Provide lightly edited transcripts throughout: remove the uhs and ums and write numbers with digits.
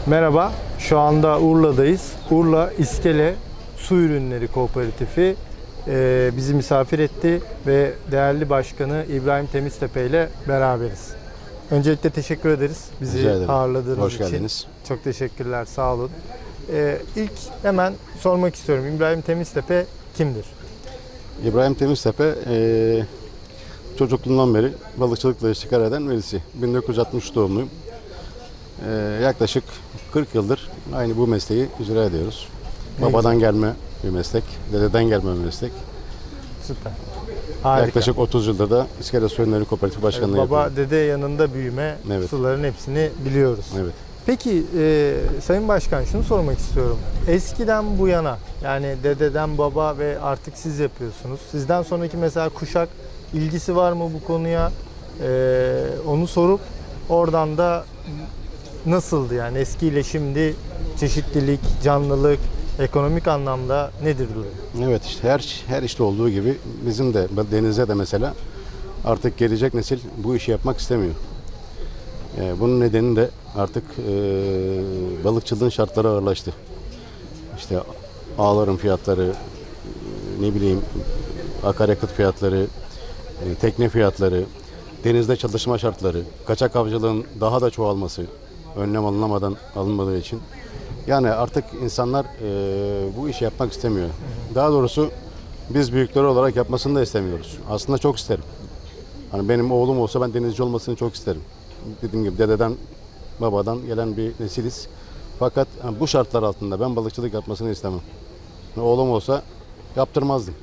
Merhaba, şu anda Urla'dayız. Urla İskele Su Ürünleri Kooperatifi bizi misafir etti ve değerli başkanı İbrahim Temiztepe ile beraberiz. Öncelikle teşekkür ederiz bizi ağırladığınız için. Hoş geldiniz. Çok teşekkürler, sağ olun. İlk hemen sormak istiyorum, İbrahim Temiztepe kimdir? İbrahim Temiztepe çocukluğumdan beri balıkçılıkla iştigal eden birisi. 1963 doğumluyum. Yaklaşık 40 yıldır aynı bu mesleği icra ediyoruz. Babadan gelme bir meslek, dededen gelme bir meslek. Süper. Harika. Yaklaşık 30 yıldır da İskele Su Ürünleri Kooperatifi Başkanlığı Baba, yapıyorum. dede yanında büyüme, Evet. suların hepsini biliyoruz. Evet. Peki Sayın Başkan, şunu sormak istiyorum. Eskiden bu yana, yani dededen baba ve artık siz yapıyorsunuz. Sizden sonraki mesela kuşak ilgisi var mı bu konuya? Onu sorup oradan da nasıldı yani eskiyle şimdi çeşitlilik, canlılık, ekonomik anlamda nedir durum? Evet, işte her işte olduğu gibi bizim de denize de mesela artık gelecek nesil bu işi yapmak istemiyor. Bunun nedeni de artık balıkçılığın şartları ağırlaştı. İşte ağların fiyatları, ne bileyim akaryakıt fiyatları, tekne fiyatları, denizde çalışma şartları, kaçak avcılığın daha da çoğalması, önlem alınmadığı için. Yani artık insanlar bu işi yapmak istemiyor. Daha doğrusu biz büyükleri olarak yapmasını da istemiyoruz. Aslında çok isterim. Hani benim oğlum olsa ben denizci olmasını çok isterim. Dediğim gibi dededen, babadan gelen bir nesiliz. Fakat bu şartlar altında ben balıkçılık yapmasını istemem. Oğlum olsa yaptırmazdım.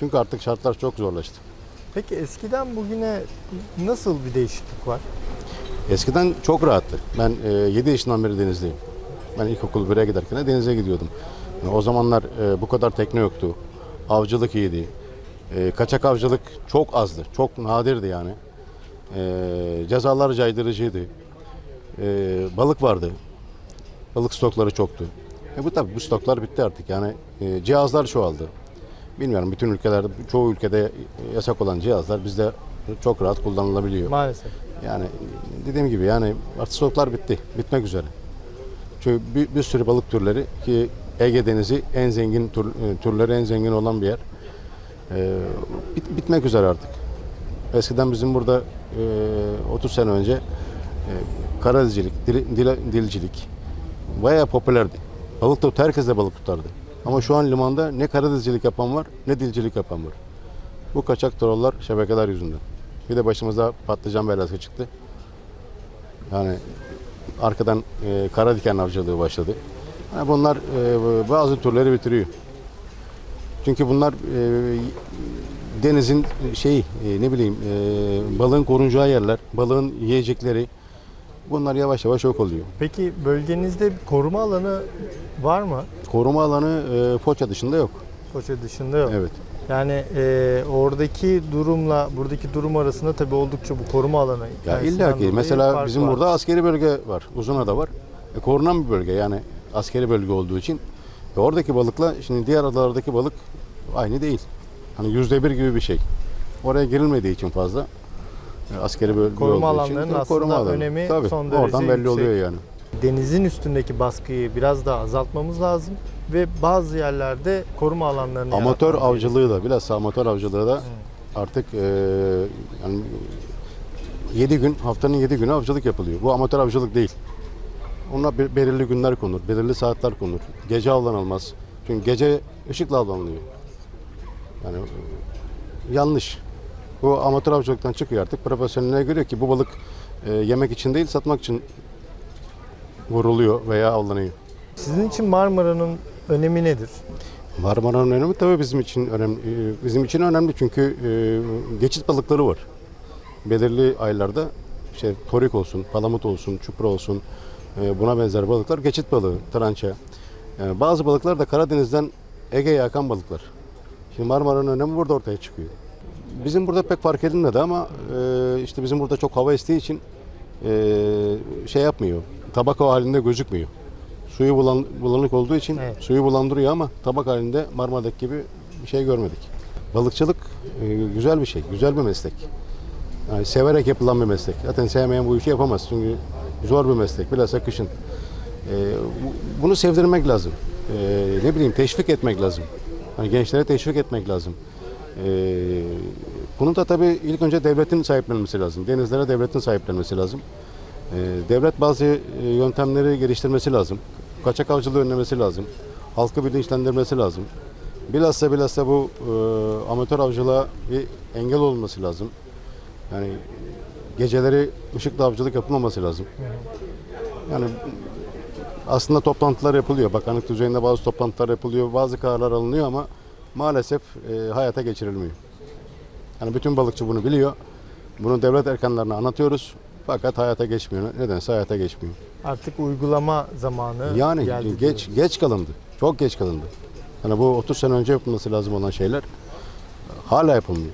Çünkü artık şartlar çok zorlaştı. Peki eskiden bugüne nasıl bir değişiklik var? Eskiden çok rahattı. Ben 7 yaşından beri denizdeyim. Ben ilkokul 1'e giderken denize gidiyordum. O zamanlar bu kadar tekne yoktu. Avcılık iyiydi. Kaçak avcılık çok azdı. Çok nadirdi yani. Cezalar caydırıcıydı. Balık vardı. Balık stokları çoktu. Bu stoklar bitti artık. Yani cihazlar çoğaldı. Bilmiyorum, bütün ülkelerde, çoğu ülkede yasak olan cihazlar bizde çok rahat kullanılabiliyor. Maalesef. Yani dediğim gibi yani artık stoklar bitti. Bitmek üzere. Çünkü bir sürü balık türleri ki Ege Denizi en zengin türleri en zengin olan bir yer. Bitmek üzere artık. Eskiden bizim burada 30 sene önce karadizcilik, dilcilik bayağı popülerdi. Balık tut, herkes de balık tutardı. Ama şu an limanda ne karadizcilik yapan var, ne dilcilik yapan var. Bu kaçak trollar, şebekeler yüzünden. Bir de başımıza patlıcan belası çıktı. Yani arkadan kara diken avcılığı başladı. Yani bunlar bazı türleri bitiriyor. Çünkü bunlar denizin balığın korunacağı yerler, balığın yiyecekleri, bunlar yavaş yavaş yok oluyor. Peki bölgenizde bir koruma alanı var mı? Koruma alanı Foça dışında yok. Foça dışında yok. Evet. Yani oradaki durumla buradaki durum arasında tabii oldukça bu koruma alanı. Ya illa ki mesela bizim var. burada askeri bölge var. Uzunada var. Korunan bir bölge yani askeri bölge olduğu için. Oradaki balıkla şimdi diğer adalardaki balık aynı değil. Hani %1 gibi bir şey. Oraya girilmediği için fazla askeri bölge koruma olduğu için. alanlarının aslında önemi tabii, son derece oradan belli yüksek. oluyor yani. Denizin üstündeki baskıyı biraz daha azaltmamız lazım ve bazı yerlerde koruma alanlarını Amatör yaratmamız avcılığı da bilhassa amatör avcılığı da artık yani 7 gün, haftanın 7 günü avcılık yapılıyor. Bu amatör avcılık değil. Ona belirli günler konur, belirli saatler konur. Gece avlanılmaz. Çünkü gece ışıkla avlanılıyor. Yani yanlış. Bu amatör avcılıktan çıkıyor artık. Profesyoneline göre ki bu balık yemek için değil, satmak için vuruluyor veya avlanıyor. Sizin için Marmara'nın önemi nedir? Marmara'nın önemi tabii bizim için önemli. Bizim için önemli çünkü geçit balıkları var. Belirli aylarda torik olsun, palamut olsun, çupra olsun, buna benzer balıklar geçit balığı, trança. Bazı balıklar da Karadeniz'den Ege'ye akan balıklar. Şimdi Marmara'nın önemi burada ortaya çıkıyor. Bizim burada pek fark edilmedi ama işte bizim burada çok hava estiği için yapmıyor. Tabaka halinde gözükmüyor. Suyu bulanık olduğu için suyu bulandırıyor ama tabak halinde Marmara'daki gibi bir şey görmedik. Balıkçılık güzel bir şey, güzel bir meslek. Yani severek yapılan bir meslek. Zaten sevmeyen bu işi yapamaz çünkü zor bir meslek, bilhassa kışın. Bunu sevdirmek lazım. Ne bileyim teşvik etmek lazım. Hani gençlere teşvik etmek lazım. Bunu da tabii ilk önce devletin sahiplenmesi lazım. Denizlere devletin sahiplenmesi lazım. Devlet bazı yöntemleri geliştirmesi lazım. Kaçak avcılığı önlemesi lazım. Halkı bilinçlendirmesi lazım. Bilhassa bu amatör avcılığa bir engel olması lazım. Yani geceleri ışıkla avcılık yapılmaması lazım. Yani aslında toplantılar yapılıyor. Bakanlık düzeyinde bazı toplantılar yapılıyor. Bazı kararlar alınıyor ama maalesef hayata geçirilmiyor. Yani bütün balıkçı bunu biliyor. Bunu devlet erkanlarına anlatıyoruz. Fakat hayata geçmiyor. Nedense hayata geçmiyor. Artık uygulama zamanı Yani geldi diyoruz. geç kalındı. Çok geç kalındı. Hani bu 30 sene önce yapılması lazım olan şeyler hala yapılmıyor.